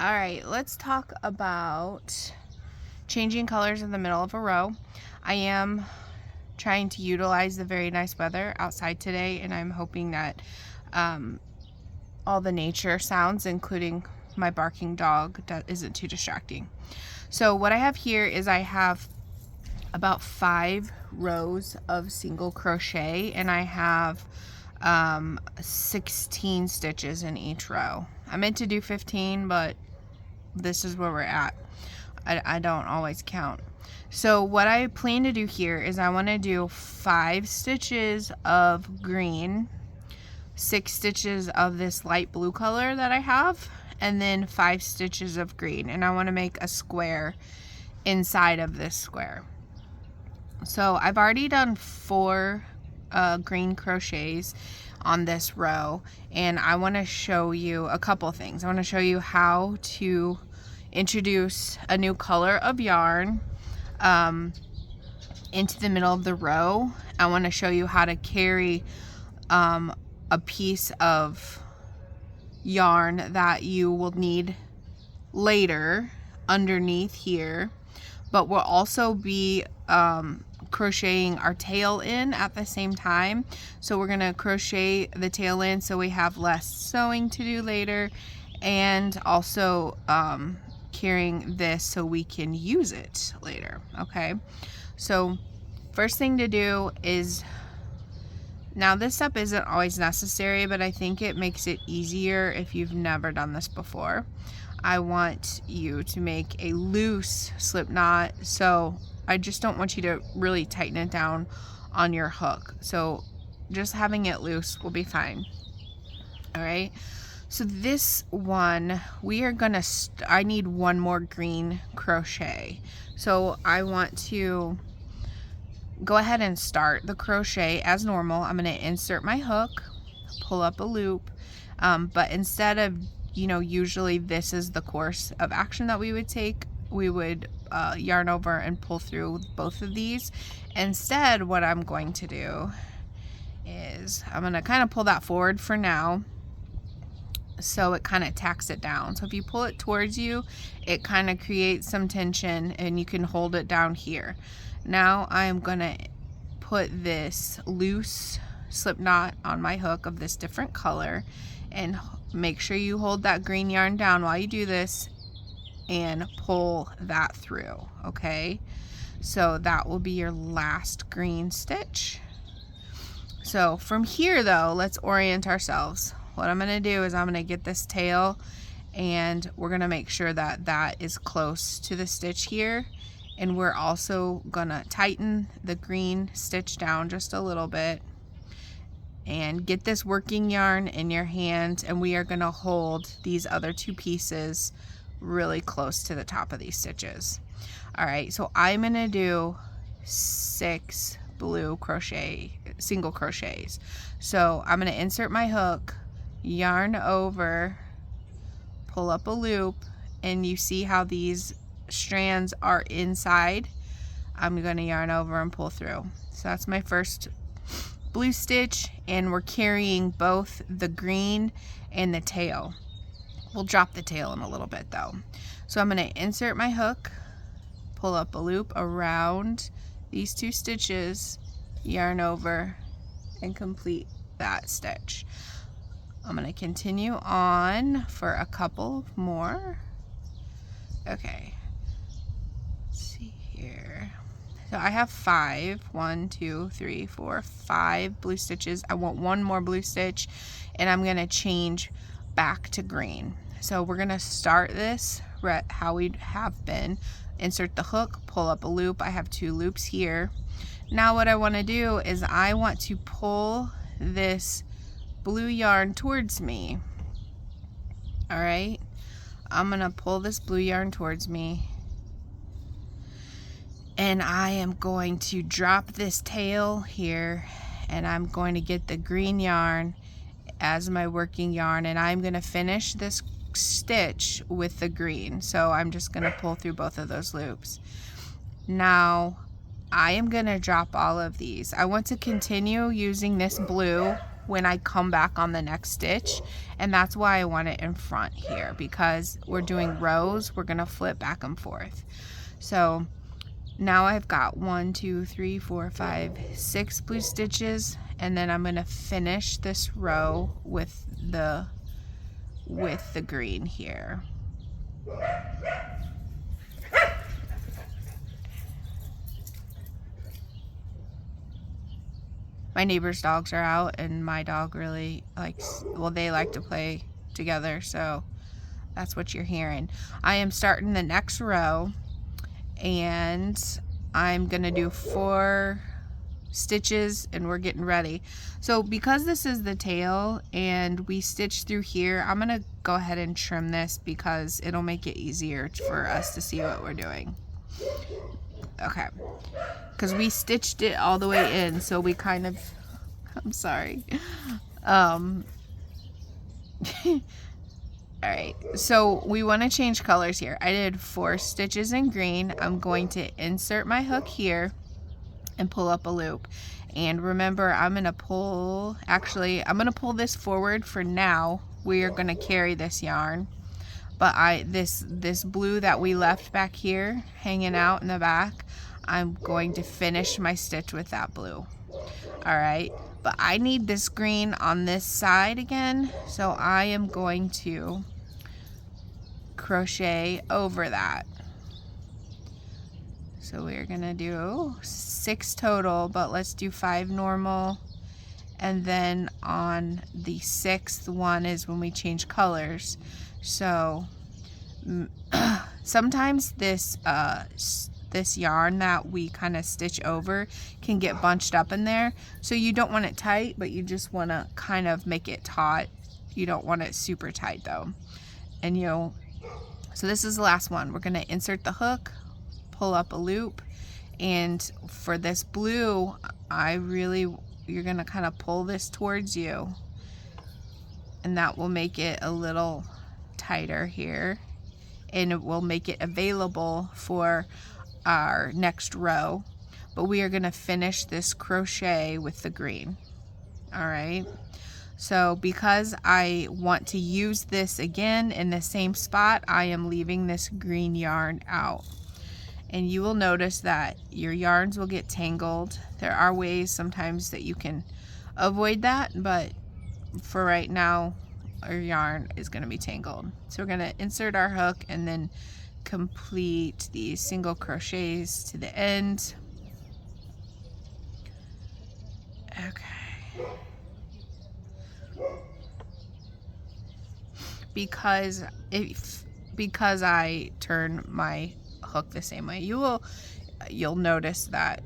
All right, let's talk about changing colors in the middle of a row. I am trying to utilize the very nice weather outside today, and I'm hoping that all the nature sounds, including my barking dog, that isn't too distracting. So what I have here is I have about 5 rows of single crochet, and I have 16 stitches in each row. I meant to do 15, but this is where we're at. I don't always count. So what I plan to do here is I want to do 5 stitches of green, 6 stitches of this light blue color that I have, and then 5 stitches of green, and I want to make a square inside of this square. So I've already done 4 green crochets on this row, and I want to show you a couple things. I want to show you how to introduce a new color of yarn into the middle of the row. I want to show you how to carry a piece of yarn that you will need later underneath here, but we'll also be crocheting our tail in at the same time. So we're going to crochet the tail in so we have less sewing to do later, and also carrying this so we can use it later. Okay, so first thing to do is, now this step isn't always necessary, but I think it makes it easier if you've never done this before. I want you to make a loose slip knot, so I just don't want you to really tighten it down on your hook. So just having it loose will be fine. All right, so this one, we are gonna, I need one more green crochet. So I want to go ahead and start the crochet as normal. I'm gonna insert my hook, pull up a loop, but instead of, usually this is the course of action that we would take. We would yarn over and pull through both of these. Instead, what I'm going to do is I'm going to kind of pull that forward for now, so it kind of tacks it down. So if you pull it towards you, it kind of creates some tension, and you can hold it down here. Now I'm going to put this loose slip knot on my hook of this different color, and make sure you hold that green yarn down while you do this and pull that through. Okay, so that will be your last green stitch. So from here though, let's orient ourselves. What I'm going to do is I'm going to get this tail, and we're going to make sure that that is close to the stitch here, and we're also going to tighten the green stitch down just a little bit, and get this working yarn in your hand, and we are going to hold these other 2 pieces really close to the top of these stitches. All right, so I'm going to do 6 blue single crochets. So I'm going to insert my hook, yarn over, pull up a loop, and you see how these strands are inside. I'm going to yarn over and pull through. So that's my first blue stitch, and we're carrying both the green and the tail. We'll drop the tail in a little bit though. So I'm going to insert my hook, pull up a loop around these 2 stitches, yarn over, and complete that stitch. I'm going to continue on for a couple more. Okay, let's see here. So I have 5, 1, 2, 3, 4, 5 blue stitches. I want one more blue stitch, and I'm going to change back to green. So we're going to start this how we have been. Insert the hook, pull up a loop. I have 2 loops here. Now what I want to do is I want to pull this blue yarn towards me. All right, I'm going to pull this blue yarn towards me, and I am going to drop this tail here, and I'm going to get the green yarn as my working yarn, and I'm going to finish this stitch with the green. So I'm just going to pull through both of those loops. Now I am going to drop all of these. I want to continue using this blue when I come back on the next stitch, and that's why I want it in front here, because we're doing rows, we're gonna flip back and forth. So now I've got 1, 2, 3, 4, 5, 6 blue stitches, and then I'm gonna finish this row with the green here. My neighbor's dogs are out, and my dog really likes, well, they like to play together, so that's what you're hearing. I am starting the next row, and I'm gonna do 4 stitches, and we're getting ready. So because this is the tail and we stitch through here, I'm gonna go ahead and trim this because it'll make it easier for us to see what we're doing. Okay, because we stitched it all the way in, so we kind of, I'm sorry. Alright, so we want to change colors here. I did 4 stitches in green. I'm going to insert my hook here and pull up a loop. And remember, I'm going to pull, actually, I'm going to pull this forward for now. We are going to carry this yarn. But this blue that we left back here, hanging out in the back, I'm going to finish my stitch with that blue. Alright, but I need this green on this side again, so I am going to crochet over that. So we're gonna do 6 total, but let's do 5 normal, and then on the 6th one is when we change colors. So sometimes this yarn that we kind of stitch over can get bunched up in there, so you don't want it tight, but you just want to kind of make it taut. You don't want it super tight though. And so this is the last one. We're going to insert the hook, pull up a loop, and for this blue, you're going to kind of pull this towards you, and that will make it a little tighter here, and it will make it available for our next row. But we are going to finish this crochet with the green. All right, so because I want to use this again in the same spot, I am leaving this green yarn out, and you will notice that your yarns will get tangled. There are ways sometimes that you can avoid that, but for right now our yarn is going to be tangled. So we're going to insert our hook and then complete these single crochets to the end. Okay. Because I turn my hook the same way, you'll notice that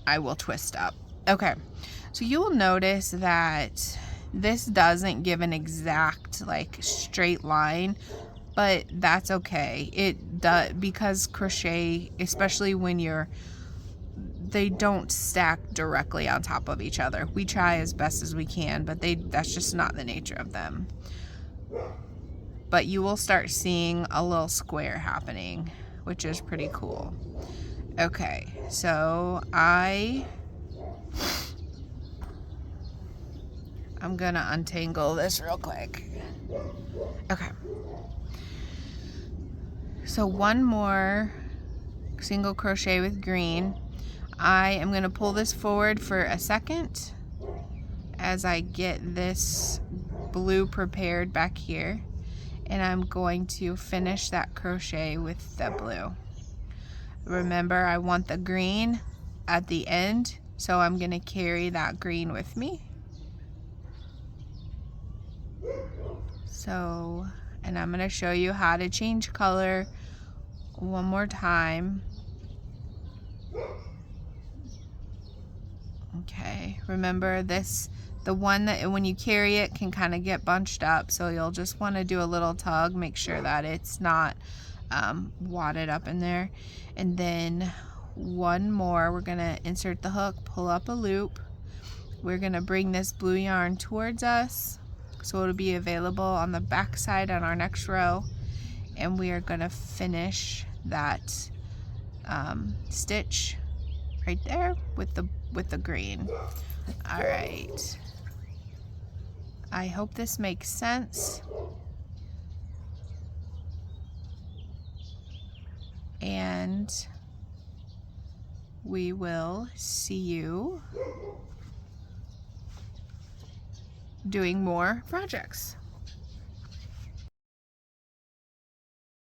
I will twist up. Okay, so you will notice that this doesn't give an exact like straight line, but that's okay. It does, because crochet, especially when they don't stack directly on top of each other. We try as best as we can, but that's just not the nature of them. But you will start seeing a little square happening, which is pretty cool. Okay, so I'm gonna untangle this real quick. Okay. So one more single crochet with green. I am gonna pull this forward for a second as I get this blue prepared back here, and I'm going to finish that crochet with the blue. Remember, I want the green at the end, so I'm gonna carry that green with me. So, and I'm gonna show you how to change color one more time. Okay, remember this, the one that when you carry it can kind of get bunched up, so you'll just want to do a little tug, make sure that it's not wadded up in there. And then one more, we're going to insert the hook, pull up a loop. We're going to bring this blue yarn towards us, so it'll be available on the back side on our next row, and we are going to finish that stitch right there with the green. All right, I hope this makes sense. And we will see you doing more projects.